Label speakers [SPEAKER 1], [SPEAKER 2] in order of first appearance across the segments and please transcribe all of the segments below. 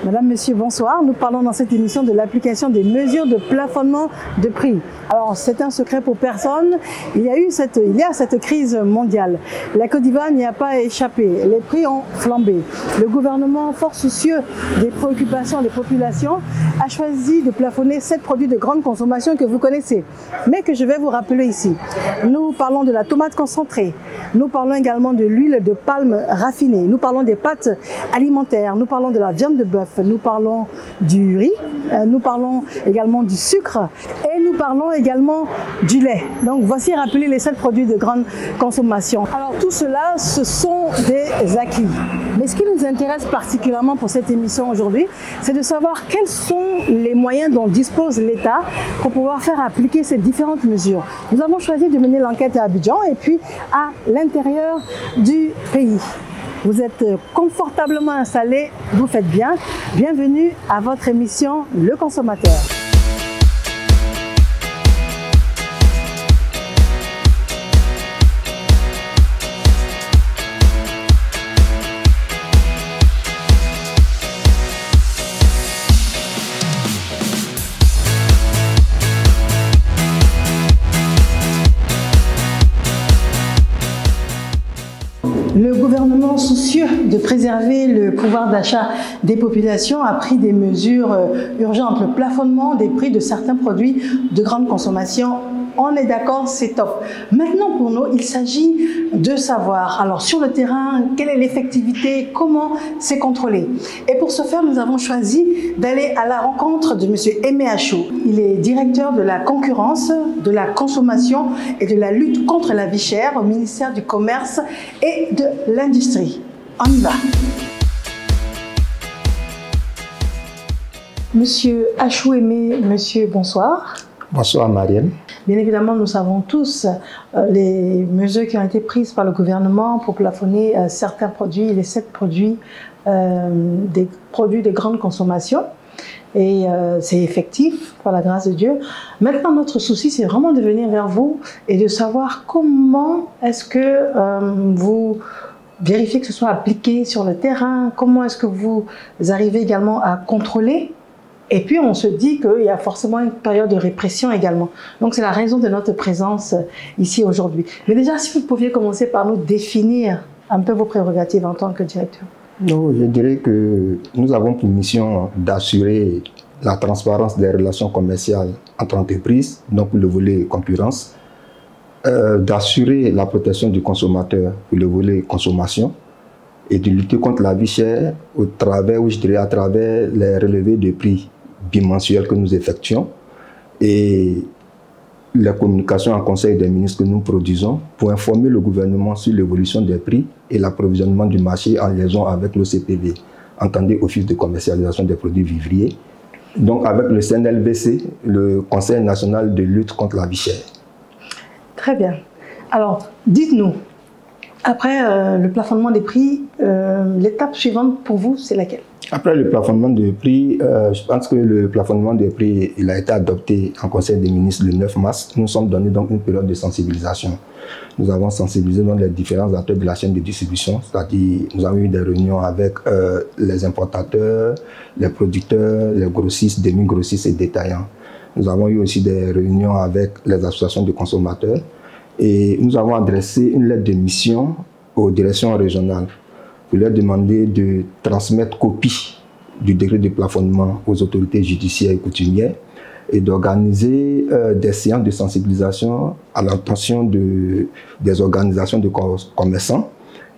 [SPEAKER 1] Madame, Monsieur, bonsoir. Nous parlons dans cette émission de l'application des mesures de plafonnement de prix. Alors, c'est un secret pour personne. Il y a cette crise mondiale. La Côte d'Ivoire n'y a pas échappé. Les prix ont flambé. Le gouvernement, fort soucieux des préoccupations des populations, a choisi de plafonner 7 produits de grande consommation que vous connaissez, mais que je vais vous rappeler ici. Nous parlons de la tomate concentrée. Nous parlons également de l'huile de palme raffinée. Nous parlons des pâtes alimentaires. Nous parlons de la viande de bœuf. Nous parlons du riz, nous parlons également du sucre et nous parlons également du lait. Donc voici rappelés les 7 produits de grande consommation. Alors tout cela, ce sont des acquis. Mais ce qui nous intéresse particulièrement pour cette émission aujourd'hui, c'est de savoir quels sont les moyens dont dispose l'État pour pouvoir faire appliquer ces différentes mesures. Nous avons choisi de mener l'enquête à Abidjan et puis à l'intérieur du pays. Vous êtes confortablement installés, vous faites bien. Bienvenue à votre émission Le Consommateur. Le gouvernement, soucieux de préserver le pouvoir d'achat des populations, a pris des mesures urgentes. Le plafonnement des prix de certains produits de grande consommation, on est d'accord, c'est top. Maintenant, pour nous, il s'agit de savoir, alors sur le terrain, quelle est l'effectivité, comment c'est contrôlé. Et pour ce faire, nous avons choisi d'aller à la rencontre de M. Aimé Achou. Il est directeur de la concurrence, de la consommation et de la lutte contre la vie chère au ministère du Commerce et de l'Industrie. On y va. Monsieur Achou Aimé, monsieur, bonsoir.
[SPEAKER 2] Bonsoir Marielle.
[SPEAKER 1] Bien évidemment, nous savons tous les mesures qui ont été prises par le gouvernement pour plafonner certains produits, les 7 produits, des produits de grande consommation. Et c'est effectif, par la grâce de Dieu. Maintenant, notre souci, c'est vraiment de venir vers vous et de savoir comment est-ce que vous vérifiez que ce soit appliqué sur le terrain, comment est-ce que vous arrivez également à contrôler. Et puis, on se dit qu'il y a forcément une période de répression également. Donc, c'est la raison de notre présence ici aujourd'hui. Mais déjà, si vous pouviez commencer par nous définir un peu vos prérogatives en tant que directeur.
[SPEAKER 2] Non, je dirais que nous avons pour mission d'assurer la transparence des relations commerciales entre entreprises, donc pour le volet concurrence, d'assurer la protection du consommateur pour le volet consommation, et de lutter contre la vie chère au travers, je dirais, à travers les relevés de prix bimensuels que nous effectuons et les communications en conseil des ministres que nous produisons pour informer le gouvernement sur l'évolution des prix et l'approvisionnement du marché en liaison avec l'OCPV, entendez Office de commercialisation des produits vivriers, donc avec le CNLBC, le Conseil national de lutte contre la vie chère. Très bien. Alors, dites-nous, après le plafonnement des prix, l'étape suivante pour vous, c'est laquelle? Après le plafonnement des prix, je pense que le plafonnement des prix il a été adopté en Conseil des ministres le 9 mars. Nous sommes donnés donc une période de sensibilisation. Nous avons sensibilisé donc les différents acteurs de la chaîne de distribution, c'est-à-dire nous avons eu des réunions avec les importateurs, les producteurs, les grossistes, demi-grossistes et détaillants. Nous avons eu aussi des réunions avec les associations de consommateurs. Et nous avons adressé une lettre de mission aux directions régionales pour leur demander de transmettre copie du décret de plafonnement aux autorités judiciaires et coutumières et d'organiser des séances de sensibilisation à l'attention des organisations de commerçants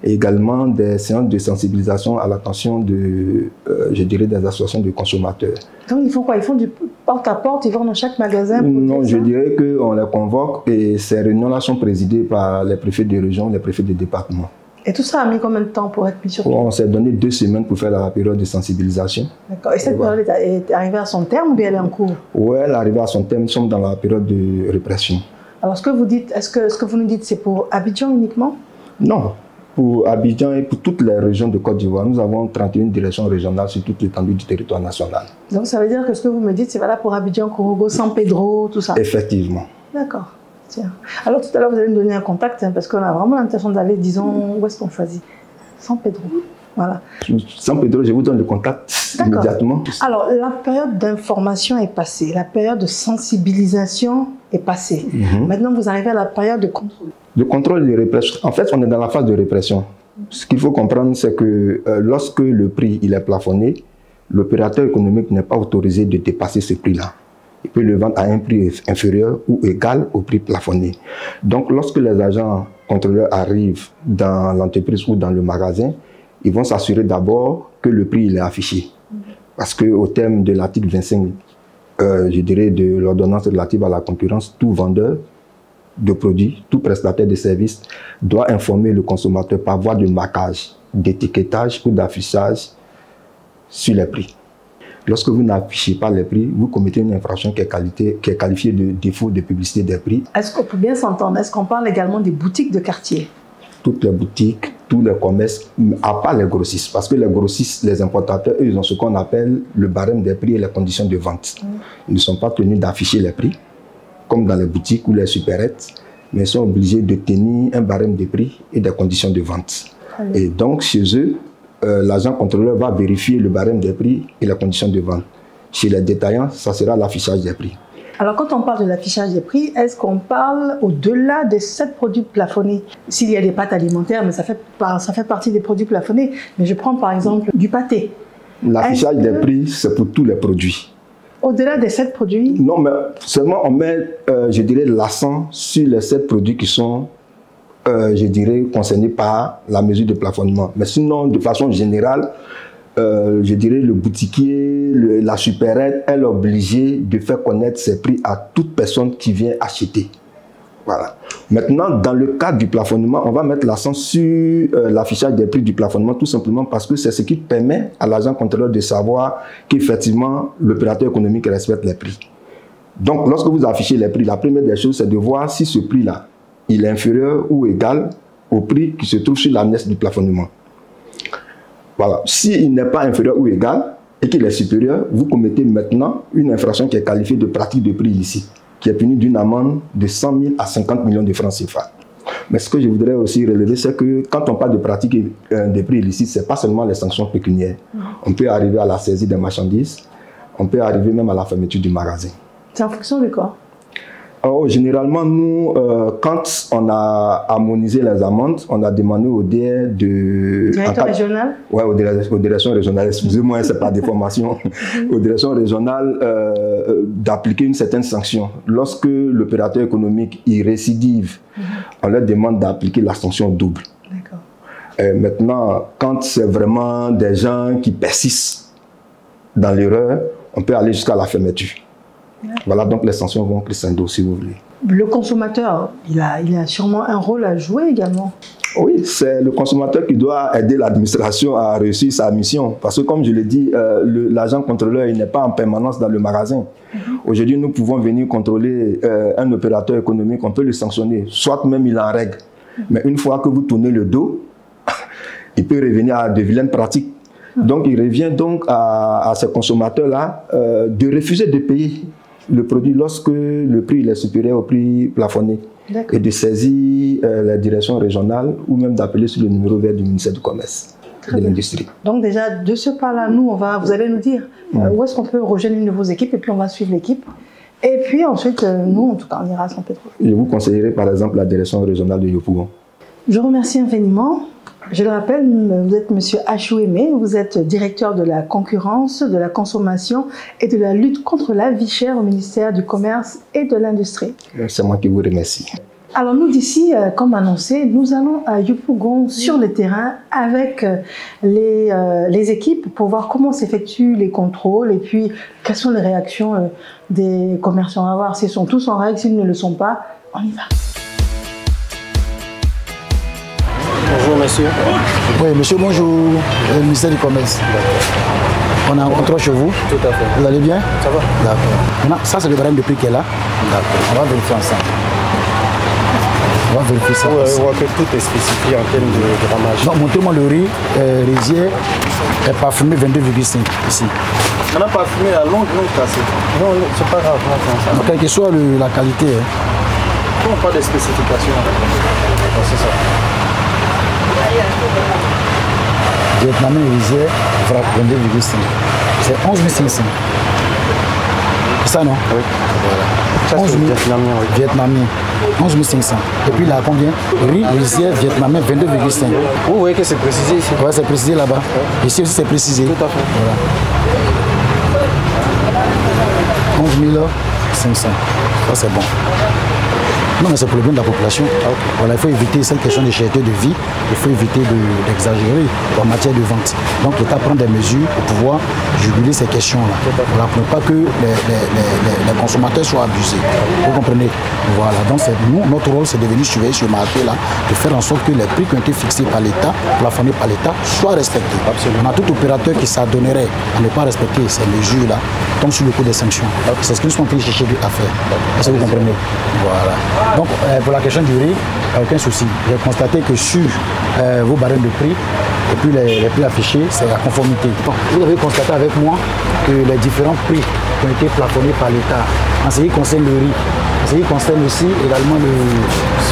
[SPEAKER 2] et également des séances de sensibilisation à l'attention de, je dirais, des associations de consommateurs. Donc ils font quoi? Ils font du porte-à-porte, ils vont dans chaque magasin? Non, je dirais qu'on les convoque et ces réunions-là sont présidées par les préfets de région, les préfets de département. Et tout ça a mis combien de temps pour être mis sur pied? On s'est donné 2 semaines pour faire la période de sensibilisation. D'accord. Et cette période est arrivée à son terme ou bien elle est en cours? Oui, elle est arrivée à son terme. Nous sommes dans la période de répression. Alors ce que vous dites, ce que vous nous dites, c'est pour Abidjan uniquement? Non. Pour Abidjan et pour toutes les régions de Côte d'Ivoire, nous avons 31 directions régionales sur toute l'étendue du territoire national. Donc ça veut dire que ce que vous me dites, c'est valable pour Abidjan, Korogo, San Pedro, tout ça? Effectivement. D'accord. Tiens. Alors tout à l'heure, vous allez me donner un contact, hein, parce qu'on a vraiment l'intention d'aller, disons, où est-ce qu'on choisit? San Pedro. Voilà. San Pedro, je vous donne le contact. immédiatement.
[SPEAKER 1] Alors, la période d'information est passée, la période de sensibilisation est passée. Maintenant, vous arrivez à la période de contrôle.
[SPEAKER 2] Le contrôle de répression. En fait, on est dans la phase de répression. Ce qu'il faut comprendre, c'est que lorsque le prix il est plafonné, l'opérateur économique n'est pas autorisé de dépasser ce prix-là. Il peut le vendre à un prix inférieur ou égal au prix plafonné. Donc, lorsque les agents contrôleurs arrivent dans l'entreprise ou dans le magasin, ils vont s'assurer d'abord que le prix il est affiché. Parce qu'au terme de l'article 25, je dirais de l'ordonnance relative à la concurrence, tout vendeur de produits, tout prestataire de services doit informer le consommateur par voie de marquage, d'étiquetage ou d'affichage sur les prix. Lorsque vous n'affichez pas les prix, vous commettez une infraction qui est qualifiée de défaut de publicité des prix.
[SPEAKER 1] Est-ce qu'on peut bien s'entendre? Est-ce qu'on parle également des boutiques de quartier?
[SPEAKER 2] Toutes les boutiques, tous les commerces, à part les grossistes. Parce que les grossistes, les importateurs, eux, ils ont ce qu'on appelle le barème des prix et les conditions de vente. Ils ne sont pas tenus d'afficher les prix, comme dans les boutiques ou les supérettes, mais ils sont obligés de tenir un barème des prix et des conditions de vente. Et donc, chez eux, l'agent contrôleur va vérifier le barème des prix et les conditions de vente. Chez les détaillants, ça sera l'affichage des prix.
[SPEAKER 1] Alors, quand on parle de l'affichage des prix, est-ce qu'on parle au-delà des 7 produits plafonnés? S'il y a des pâtes alimentaires, mais ça fait partie des produits plafonnés. Mais je prends par exemple du pâté.
[SPEAKER 2] L'affichage des prix, c'est pour tous les produits.
[SPEAKER 1] Au-delà des 7 produits?
[SPEAKER 2] Non, mais seulement on met, je dirais, l'accent sur les 7 produits qui sont, je dirais, concernés par la mesure de plafonnement. Mais sinon, de façon générale, je dirais, le boutiquier, la supérette, elle est obligée de faire connaître ses prix à toute personne qui vient acheter. Voilà. Maintenant, dans le cadre du plafonnement, on va mettre l'accent sur l'affichage des prix du plafonnement, tout simplement parce que c'est ce qui permet à l'agent contrôleur de savoir qu'effectivement, l'opérateur économique respecte les prix. Donc, lorsque vous affichez les prix, la première des choses, c'est de voir si ce prix-là, il est inférieur ou égal au prix qui se trouve sur l'annexe du plafonnement. Voilà. S'il n'est pas inférieur ou égal et qu'il est supérieur, vous commettez maintenant une infraction qui est qualifiée de pratique de prix illicite, qui est punie d'une amende de 100 000 à 50 millions de francs CFA. Mais ce que je voudrais aussi relever, c'est que quand on parle de pratique des prix illicites, ce n'est pas seulement les sanctions pécuniaires. On peut arriver à la saisie des marchandises, on peut arriver même à la fermeture du magasin. C'est
[SPEAKER 1] en fonction de quoi?
[SPEAKER 2] Alors, généralement, nous, quand on a harmonisé les amendes, on a demandé au DR de...
[SPEAKER 1] Directeur régional?
[SPEAKER 2] Oui, aux directions régionales, excusez-moi, ce n'est pas des formations. Aux directions régionales d'appliquer une certaine sanction. Lorsque l'opérateur économique y récidive, on leur demande d'appliquer la sanction double. Maintenant, quand c'est vraiment des gens qui persistent dans l'erreur, on peut aller jusqu'à la fermeture. Voilà, donc les sanctions vont crescendo, si vous voulez.
[SPEAKER 1] Le consommateur, il a sûrement un rôle à jouer également.
[SPEAKER 2] Oui, c'est le consommateur qui doit aider l'administration à réussir sa mission. Parce que comme je l'ai dit, l'agent contrôleur n'est pas en permanence dans le magasin. Aujourd'hui, nous pouvons venir contrôler un opérateur économique, on peut le sanctionner, soit même il est en règle. Mais une fois que vous tournez le dos, il peut revenir à de vilaines pratiques. Donc, il revient donc à ces consommateurs-là de refuser de payer le produit lorsque le prix est supérieur au prix plafonné et de saisir la direction régionale ou même d'appeler sur le numéro vert du ministère du Commerce et de l'Industrie.
[SPEAKER 1] Donc déjà, de ce pas-là, nous, vous allez nous dire où est-ce qu'on peut rejoindre une de vos équipes et puis on va suivre l'équipe. Et puis ensuite, nous, en tout cas, on ira à Saint-Pétro.
[SPEAKER 2] Je vous conseillerais par exemple la direction régionale de Yopougon.
[SPEAKER 1] Je remercie infiniment. Je le rappelle, vous êtes M. Achou Aimé, vous êtes directeur de la concurrence, de la consommation et de la lutte contre la vie chère au ministère du Commerce et de l'Industrie.
[SPEAKER 2] C'est moi qui vous remercie.
[SPEAKER 1] Alors nous d'ici, comme annoncé, nous allons à Yopougon sur le terrain avec les équipes pour voir comment s'effectuent les contrôles et puis quelles sont les réactions des commerçants. On va voir s'ils sont tous en règle, s'ils ne le sont pas. On y va.
[SPEAKER 3] Bonjour monsieur.
[SPEAKER 4] Oui monsieur, bonjour, le ministère du Commerce. On a un contrôle chez vous.
[SPEAKER 3] Tout à fait.
[SPEAKER 4] Vous allez bien?
[SPEAKER 3] Ça va.
[SPEAKER 4] D'accord. Maintenant, ça c'est le barème de prix qui est là.
[SPEAKER 3] D'accord.
[SPEAKER 4] On va vérifier ensemble. On va vérifier ça.
[SPEAKER 3] On voit que tout est spécifié en termes de grammage.
[SPEAKER 4] Non, montrez-moi le riz rizière est parfumé 22,5 ici.
[SPEAKER 3] On a parfumé à longue cassée. Non, c'est pas grave.
[SPEAKER 4] Donc, quelle que soit la qualité.
[SPEAKER 3] On n'a pas de spécifications. C'est ça.
[SPEAKER 4] Vietnamien rizière, 22,5. c'est 11 500. C'est ça, non?
[SPEAKER 3] Oui.
[SPEAKER 4] Voilà. 11 000
[SPEAKER 3] vietnamien, oui.
[SPEAKER 4] Vietnamien. 11 500. Et puis là, combien? Riz rizière vietnamien, 22,5.
[SPEAKER 3] Vous voyez que c'est précisé ici?
[SPEAKER 4] Ouais, c'est précisé là-bas. Ici aussi, c'est précisé.
[SPEAKER 3] Tout à fait.
[SPEAKER 4] Voilà. 11 500. Ça, c'est bon. Non, mais c'est pour le bien de la population. Voilà, il faut éviter cette question de cherté de vie. Il faut éviter d'exagérer en matière de vente. Donc, l'État prend des mesures pour pouvoir juguler ces questions-là. Voilà, pour ne pas que les consommateurs soient abusés. Vous comprenez? Voilà. Donc, nous, notre rôle, c'est de venir surveiller ce marché-là, de faire en sorte que les prix qui ont été fixés par l'État, plafonnés par l'État, soient respectés. Absolument. On a tout opérateur qui s'adonnerait à ne pas respecter ces mesures-là, tombe sur le coup des sanctions. C'est ce que nous sommes en train de chercher à faire. Est-ce que vous comprenez? Voilà. Donc, pour la question du riz, il n'y a aucun souci. J'ai constaté que sur vos barèmes de prix, et puis les prix affichés, c'est la conformité. Bon, vous avez constaté avec moi que les différents prix qui ont été plafonnés par l'État, en ce qui concerne le riz, en ce qui concerne aussi également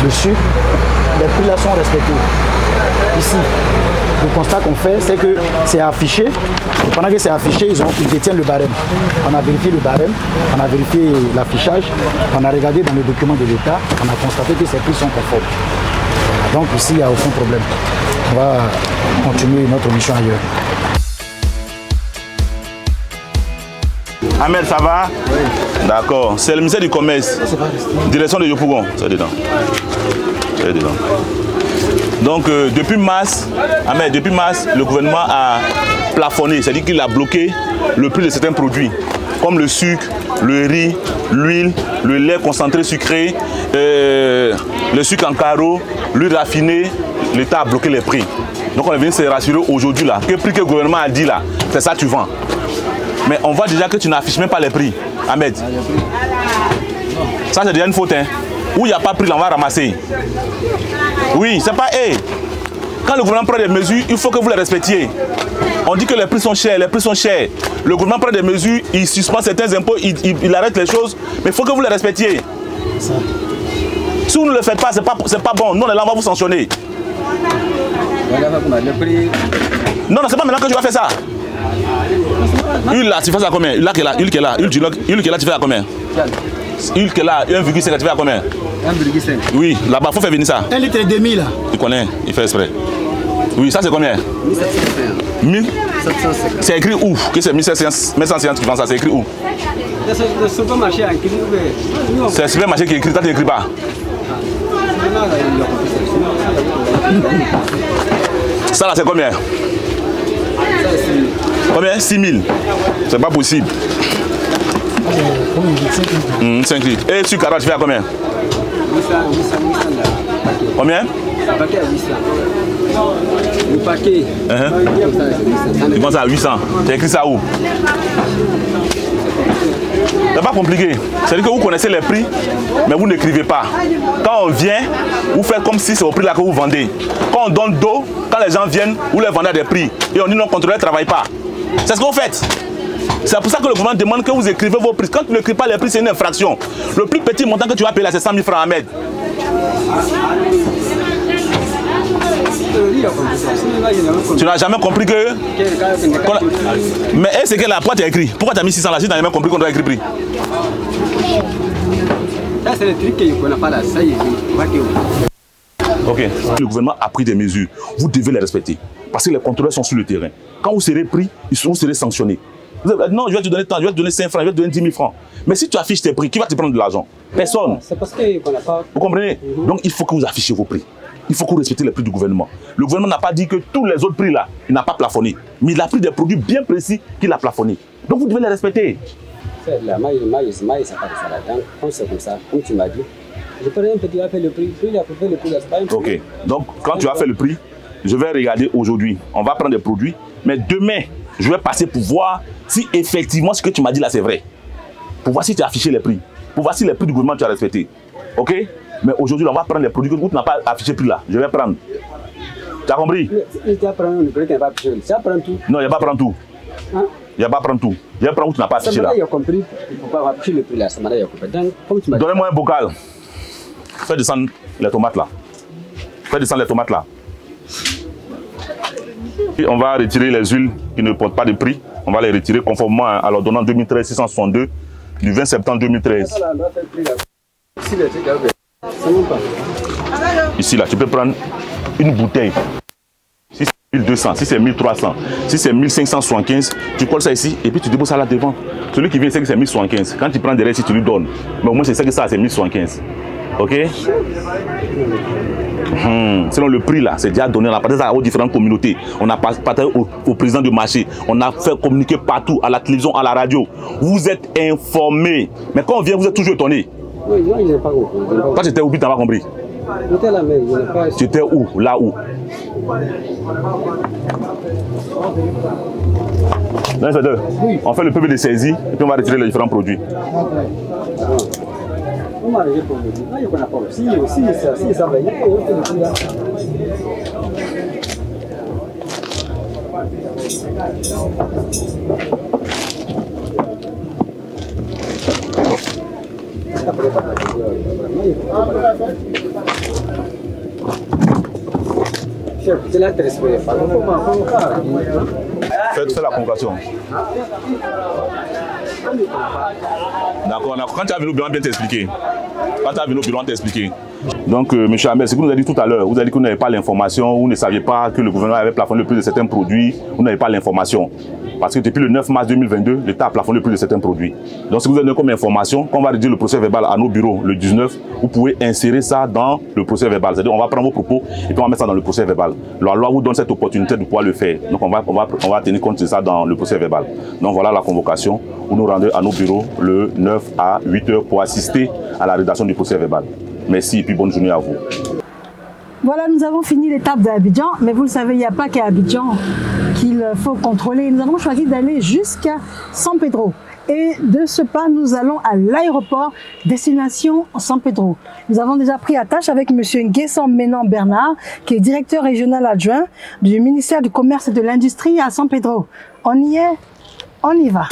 [SPEAKER 4] le sucre, les prix là sont respectés. Ici, le constat qu'on fait, c'est que c'est affiché. Et pendant que c'est affiché, ils détiennent le barème. On a vérifié le barème, on a vérifié l'affichage, on a regardé dans les documents de l'État, on a constaté que ces prix sont conformes. Donc ici, il n'y a aucun problème. On va continuer notre mission ailleurs.
[SPEAKER 5] Ahmed, ça va? Oui. D'accord. C'est le ministère du Commerce. Direction de Yopougon. C'est dedans. C'est dedans. Donc depuis mars, Ahmed, depuis mars, le gouvernement a plafonné, c'est-à-dire qu'il a bloqué le prix de certains produits, comme le sucre, le riz, l'huile, le lait concentré sucré, le sucre en carreau, l'huile raffinée. L'État a bloqué les prix. Donc on est venu se rassurer aujourd'hui là, que le prix que le gouvernement a dit là, c'est ça que tu vends. Mais on voit déjà que tu n'affiches même pas les prix, Ahmed. Ça c'est déjà une faute, hein. Où il n'y a pas de prix, là, on va ramasser. Oui, c'est pas... Hey, quand le gouvernement prend des mesures, il faut que vous les respectiez. On dit que les prix sont chers, les prix sont chers. Le gouvernement prend des mesures, il suspend certains impôts, il arrête les choses, mais il faut que vous les respectiez. Si vous ne le faites pas, c'est pas bon. Nous, on est là, on va vous sanctionner. Non, non, c'est pas maintenant que tu vas faire ça. Huile là, tu fais ça à combien? Huile qui est là, huile qui est là, huile qui est là, tu fais à combien? Huile qui est là, 1,5, tu fais à combien? 1,5. Oui, là-bas, il faut faire venir ça.
[SPEAKER 4] 1 litre et demi là.
[SPEAKER 5] Tu connais, il fait exprès. Oui, ça c'est combien? 1750. 1750. C'est écrit où? Que c'est 1750 qui vend ça, c'est écrit où?
[SPEAKER 6] Le supermarché a écrit.
[SPEAKER 5] C'est le supermarché qui écrit, toi tu n'écris pas. Ça là c'est combien? Combien? 6 000. C'est pas possible. 5 litres. Et sur carotte, tu fais à combien?
[SPEAKER 6] 800.
[SPEAKER 5] Combien?
[SPEAKER 6] Le paquet à 800. Le paquet.
[SPEAKER 5] Tu vends ça à 800. Tu as écrit ça où? C'est pas compliqué. C'est-à-dire que vous connaissez les prix, mais vous n'écrivez pas. Quand on vient, vous faites comme si c'est au prix là que vous vendez. Quand on donne d'eau, quand les gens viennent, vous les vendez à des prix. Et on dit non, contrôleur ne travaille pas. C'est ce que vous faites. C'est pour ça que le gouvernement demande que vous écrivez vos prix. Quand tu n'écris pas les prix, c'est une infraction. Le plus petit montant que tu vas payer là, c'est 100 000 francs, Ahmed. Tu n'as jamais compris que... Mais c'est que là, pourquoi tu as écrit? Pourquoi tu as mis 600 là? Si tu n'as jamais compris qu'on doit écrire prix.
[SPEAKER 6] Ça, c'est le truc que je ne connais pas là. Ça y est,
[SPEAKER 5] ok. Le gouvernement a pris des mesures. Vous devez les respecter. Parce que les contrôleurs sont sur le terrain. Quand vous serez pris, vous serez sanctionnés. Non, je vais te donner tant, je vais te donner 5 francs, je vais te donner 10 000 francs. Mais si tu affiches tes prix, qui va te prendre de l'argent? Personne.
[SPEAKER 6] C'est parce qu'on n'a pas...
[SPEAKER 5] Vous comprenez? Donc il faut que vous affichez vos prix. Il faut que vous respectez les prix du gouvernement. Le gouvernement n'a pas dit que tous les autres prix là, il n'a pas plafonné. Mais il a pris des produits bien précis qu'il a plafonnés. Donc vous devez les respecter.
[SPEAKER 6] La maille, ça part de ça là-dedans. Comme c'est comme ça, comme tu m'as dit. Je peux rien petit faire le prix. Il a fait le prix là, c'est pas un
[SPEAKER 5] problème. Ok. Donc quand tu as fait le prix, je vais regarder aujourd'hui. On va prendre des produits. Mais demain, je vais passer pour voir si effectivement ce que tu m'as dit là c'est vrai. Pour voir si tu as affiché les prix. Pour voir si les prix du gouvernement tu as respecté. Ok? Mais aujourd'hui, on va prendre les produits que tu n'as pas affiché prix là. Je vais prendre. Tu as compris?
[SPEAKER 6] Si tu as pris un prix qui n'est pas affiché, tu vas prendre tout.
[SPEAKER 5] Non, il n'y a pas prendre tout.
[SPEAKER 6] Hein?
[SPEAKER 5] Il n'y a pas prendre tout. Je vais prendre où tu n'as pas affiché là.
[SPEAKER 6] Ça m'a compris. Il ne faut pas afficher le prix là. Ça m'a compris. Donc, comme tu m'as dit.
[SPEAKER 5] Donnez-moi un bocal. Fais descendre les tomates là. Fais descendre les tomates là. Et on va retirer les huiles qui ne portent pas de prix. On va les retirer conformément à l'ordonnance 2013-662 du 20 septembre 2013. Ici, là, tu peux prendre une bouteille. Si c'est 1200, si c'est 1300, si c'est 1575, tu colles ça ici et puis tu déposes ça là devant. Celui qui vient sait que c'est 1075. Quand tu prends derrière, si tu lui donnes, mais au moins c'est ça que ça, c'est 1075. Ok? Selon le prix là, c'est déjà donné, on a partagé ça aux différentes communautés. On a partagé au président du marché. On a fait communiquer partout, à la télévision, à la radio. Vous êtes informés. Mais quand on vient, vous êtes toujours étonnés.
[SPEAKER 6] Oui, moi, je n'ai pas compris.
[SPEAKER 5] Quand tu étais où, tu n'as pas compris?
[SPEAKER 6] J'étais là, mais je n'ai pas...
[SPEAKER 5] Tu étais où? Là où? Oui. On fait le PV de saisie et puis on va retirer les différents produits.
[SPEAKER 6] On m'a arrêté pour me dire, il n'y a pas si ça va, il y a pas
[SPEAKER 5] Faites la convocation. D'accord, quand tu as venu au bureau, on va bien t'expliquer. Quand tu as venu au bureau, on t'expliquer. Donc, M. Hamel, ce que vous avez dit tout à l'heure, vous avez dit que vous n'avez pas l'information, vous ne saviez pas que le gouvernement avait plafonné le prix de certains produits, vous n'avez pas l'information. Parce que depuis le 9 mars 2022, l'État a plafonné le prix de certains produits. Donc, si vous avez comme information, quand on va rédiger le procès verbal à nos bureaux le 19, vous pouvez insérer ça dans le procès verbal. C'est-à-dire, on va prendre vos propos et puis on va mettre ça dans le procès verbal. La loi vous donne cette opportunité de pouvoir le faire. Donc, on va tenir compte de ça dans le procès verbal. Donc, voilà la convocation. Vous nous rendez à nos bureaux le 9 à 8 h pour assister à la rédaction du procès verbal. Merci et puis bonne journée à vous.
[SPEAKER 1] Voilà, nous avons fini l'étape d'Abidjan, mais vous le savez, il n'y a pas qu'à Abidjan qu'il faut contrôler. Nous avons choisi d'aller jusqu'à San Pedro. Et de ce pas, nous allons à l'aéroport destination San Pedro. Nous avons déjà pris attache avec M. Nguessan Ménan Bernard, qui est directeur régional adjoint du ministère du Commerce et de l'Industrie à San Pedro. On y est, on y va.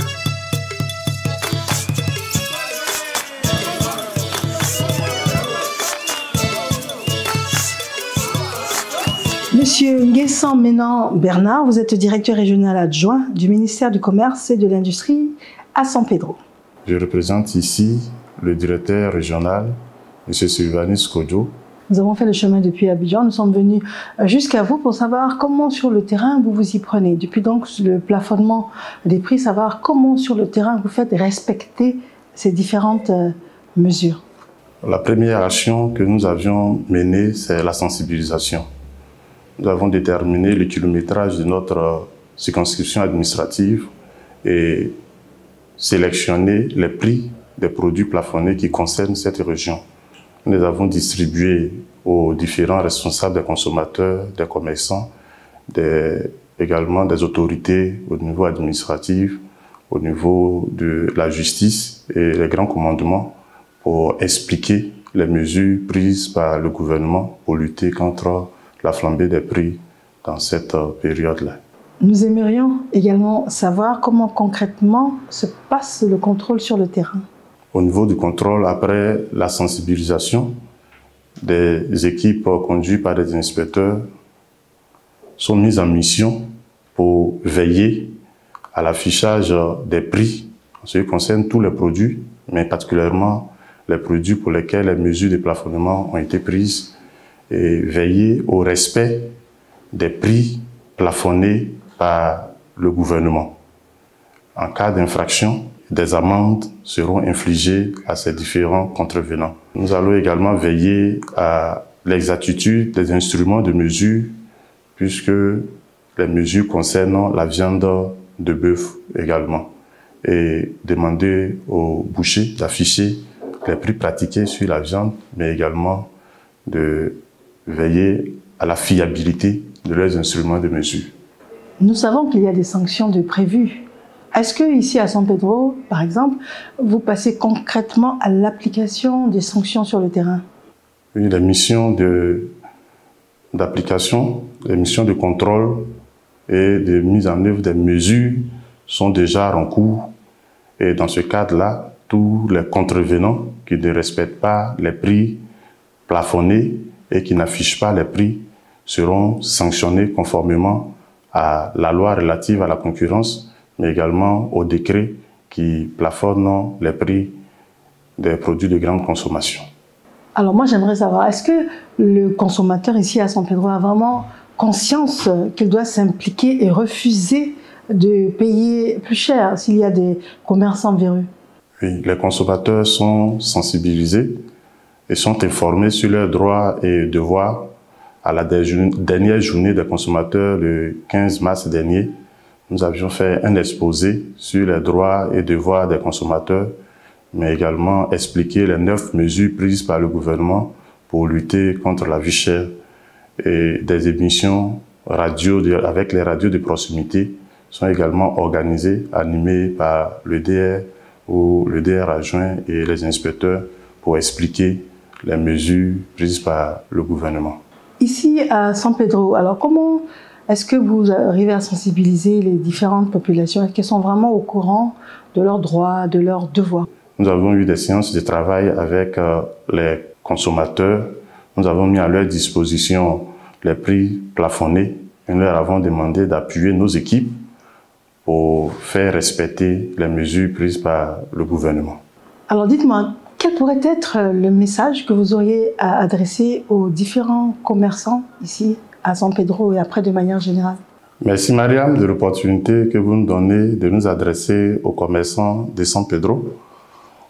[SPEAKER 1] Monsieur Nguessan Ménan Bernard, vous êtes directeur régional adjoint du ministère du Commerce et de l'Industrie à San Pedro.
[SPEAKER 7] Je représente ici le directeur régional, M. Sylvanus Kodjo.
[SPEAKER 1] Nous avons fait le chemin depuis Abidjan, nous sommes venus jusqu'à vous pour savoir comment sur le terrain vous vous y prenez. Depuis donc le plafonnement des prix, savoir comment sur le terrain vous faites respecter ces différentes mesures.
[SPEAKER 7] La première action que nous avions menée, c'est la sensibilisation. Nous avons déterminé le kilométrage de notre circonscription administrative et sélectionné les prix des produits plafonnés qui concernent cette région. Nous les avons distribués aux différents responsables des consommateurs, des commerçants, également des autorités au niveau administratif, au niveau de la justice et les grands commandements pour expliquer les mesures prises par le gouvernement pour lutter contre la flambée des prix dans cette période-là.
[SPEAKER 1] Nous aimerions également savoir comment concrètement se passe le contrôle sur le terrain.
[SPEAKER 7] Au niveau du contrôle, après la sensibilisation, des équipes conduites par des inspecteurs sont mises en mission pour veiller à l'affichage des prix en ce qui concerne tous les produits, mais particulièrement les produits pour lesquels les mesures de plafonnement ont été prises, et veiller au respect des prix plafonnés par le gouvernement. En cas d'infraction, des amendes seront infligées à ces différents contrevenants. Nous allons également veiller à l'exactitude des instruments de mesure, puisque les mesures concernent la viande de bœuf également, et demander aux bouchers d'afficher les prix pratiqués sur la viande, mais également de veiller à la fiabilité de leurs instruments de mesure.
[SPEAKER 1] Nous savons qu'il y a des sanctions de prévues. Est-ce que ici à San Pedro, par exemple, vous passez concrètement à l'application des sanctions sur le terrain?
[SPEAKER 7] Oui, les missions d'application, les missions de contrôle et de mise en œuvre des mesures sont déjà en cours. Et dans ce cadre-là, tous les contrevenants qui ne respectent pas les prix plafonnés et qui n'affichent pas les prix seront sanctionnés conformément à la loi relative à la concurrence, mais également au décret qui plafonne les prix des produits de grande consommation.
[SPEAKER 1] Alors moi j'aimerais savoir, est-ce que le consommateur ici à San Pedro a vraiment conscience qu'il doit s'impliquer et refuser de payer plus cher s'il y a des commerçants véreux?
[SPEAKER 7] Oui, les consommateurs sont sensibilisés et sont informés sur leurs droits et devoirs. À la dernière journée des consommateurs, le 15 mars dernier, nous avions fait un exposé sur les droits et devoirs des consommateurs, mais également expliquer les 9 mesures prises par le gouvernement pour lutter contre la vie chère, et des émissions radio avec les radios de proximité sont également organisées, animées par le DR ou le DR adjoint et les inspecteurs pour expliquer les mesures prises par le gouvernement.
[SPEAKER 1] Ici à San Pedro, alors comment est-ce que vous arrivez à sensibiliser les différentes populations? Est-ce qu'elles sont vraiment au courant de leurs droits, de leurs devoirs?
[SPEAKER 7] Nous avons eu des séances de travail avec les consommateurs. Nous avons mis à leur disposition les prix plafonnés et nous leur avons demandé d'appuyer nos équipes pour faire respecter les mesures prises par le gouvernement.
[SPEAKER 1] Alors dites-moi, quel pourrait être le message que vous auriez à adresser aux différents commerçants ici à San Pedro et après de manière générale?
[SPEAKER 7] Merci Mariam de l'opportunité que vous nous donnez de nous adresser aux commerçants de San Pedro.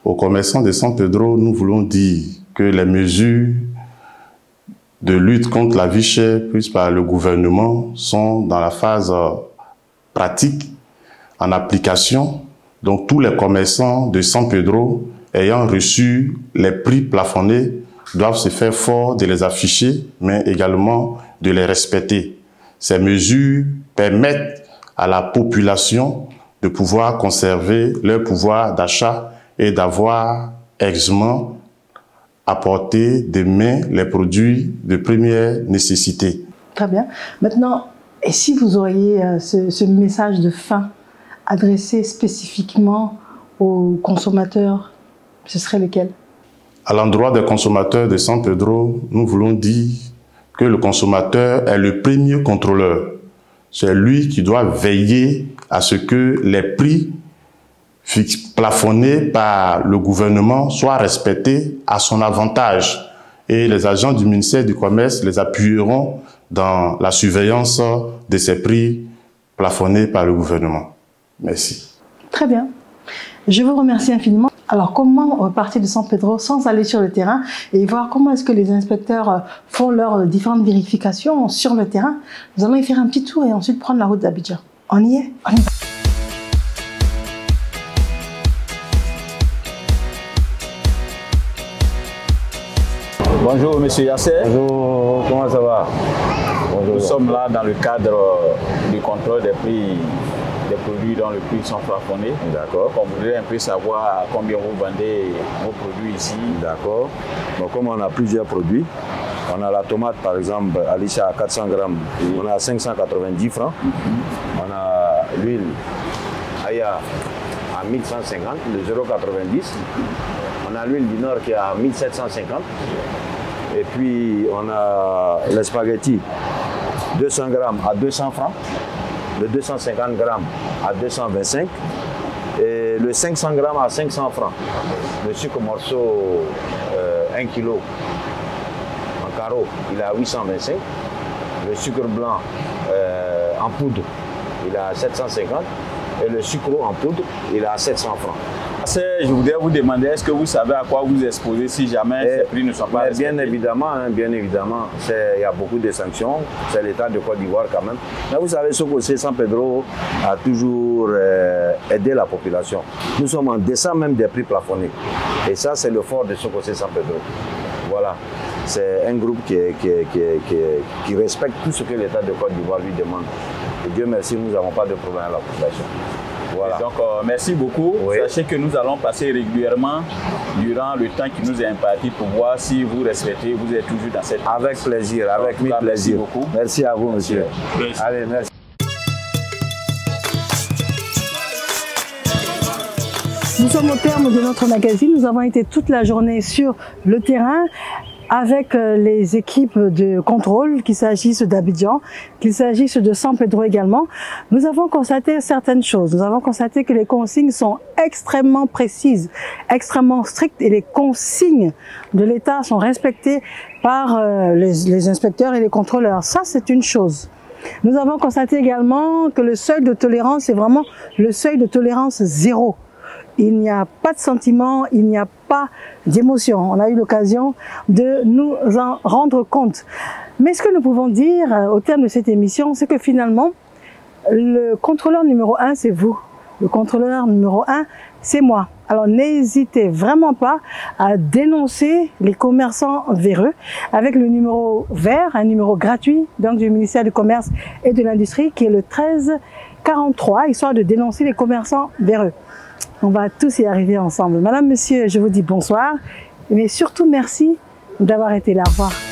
[SPEAKER 7] Aux commerçants de San Pedro, nous voulons dire que les mesures de lutte contre la vie chère prises par le gouvernement sont dans la phase pratique, en application. Donc tous les commerçants de San Pedro ayant reçu les prix plafonnés doivent se faire fort de les afficher, mais également de les respecter. Ces mesures permettent à la population de pouvoir conserver leur pouvoir d'achat et d'avoir aisément à portée des mains les produits de première nécessité.
[SPEAKER 1] Très bien. Maintenant, et si vous auriez ce message de fin adressé spécifiquement aux consommateurs, ce serait lequel?
[SPEAKER 7] À l'endroit des consommateurs de San Pedro, nous voulons dire que le consommateur est le premier contrôleur. C'est lui qui doit veiller à ce que les prix plafonnés par le gouvernement soient respectés à son avantage. Et les agents du ministère du Commerce les appuieront dans la surveillance de ces prix plafonnés par le gouvernement. Merci.
[SPEAKER 1] Très bien. Je vous remercie infiniment. Alors, comment repartir de San Pedro sans aller sur le terrain et voir comment est-ce que les inspecteurs font leurs différentes vérifications sur le terrain? Nous allons y faire un petit tour et ensuite prendre la route d'Abidjan. On y est? On y va.
[SPEAKER 8] Bonjour Monsieur Yasser.
[SPEAKER 3] Bonjour, comment ça va?
[SPEAKER 8] Bonjour. Nous sommes là dans le cadre du contrôle des prix des produits dont les prix sont plafonnés.
[SPEAKER 3] D'accord.
[SPEAKER 8] On voudrait un peu savoir combien vous vendez vos produits ici.
[SPEAKER 3] D'accord. Donc comme on a plusieurs produits, on a la tomate par exemple, Alicia à 400 grammes, on a à 590 francs. On a l'huile Aya à 1150, le 0,90. On a l'huile du Nord qui est à 1750. Et puis on a les spaghettis 200 grammes à 200 francs. Le 250 grammes à 225 et le 500 grammes à 500 francs. Le sucre morceau 1 kg en carreau, il est à 825. Le sucre blanc en poudre, il est à 750. Et le sucre en poudre, il est à 700 francs.
[SPEAKER 8] Je voudrais vous demander, est-ce que vous savez à quoi vous exposez si jamais ces prix ne sont pas respectés?
[SPEAKER 3] Bien évidemment, il y a beaucoup de sanctions, c'est l'État de Côte d'Ivoire quand même. Mais vous savez, Sococé San Pedro a toujours aidé la population. Nous sommes en deçà même des prix plafonnés. Et ça, c'est le fort de Sococé San Pedro. Voilà, c'est un groupe qui respecte tout ce que l'État de Côte d'Ivoire lui demande. Et Dieu merci, nous n'avons pas de problème à la population.
[SPEAKER 8] Voilà. Donc, merci beaucoup. Oui. Sachez que nous allons passer régulièrement durant le temps qui nous est imparti pour voir si vous respectez, vous êtes toujours dans cette...
[SPEAKER 3] Avec plaisir, avec mille plaisir.
[SPEAKER 8] Merci beaucoup.
[SPEAKER 3] Merci à vous, monsieur. Merci. Allez, merci.
[SPEAKER 1] Nous sommes au terme de notre magazine. Nous avons été toute la journée sur le terrain avec les équipes de contrôle, qu'il s'agisse d'Abidjan, qu'il s'agisse de San Pedro également, nous avons constaté certaines choses. Nous avons constaté que les consignes sont extrêmement précises, extrêmement strictes, et les consignes de l'État sont respectées par les inspecteurs et les contrôleurs. Ça, c'est une chose. Nous avons constaté également que le seuil de tolérance est vraiment le seuil de tolérance zéro. Il n'y a pas de sentiment, il n'y a pas d'émotion. On a eu l'occasion de nous en rendre compte. Mais ce que nous pouvons dire au terme de cette émission, c'est que finalement, le contrôleur numéro 1, c'est vous. Le contrôleur numéro 1, c'est moi. Alors n'hésitez vraiment pas à dénoncer les commerçants véreux avec le numéro vert, un numéro gratuit donc du ministère du Commerce et de l'Industrie qui est le 1343, histoire de dénoncer les commerçants véreux. On va tous y arriver ensemble. Madame, monsieur, je vous dis bonsoir, mais surtout merci d'avoir été là. Au revoir.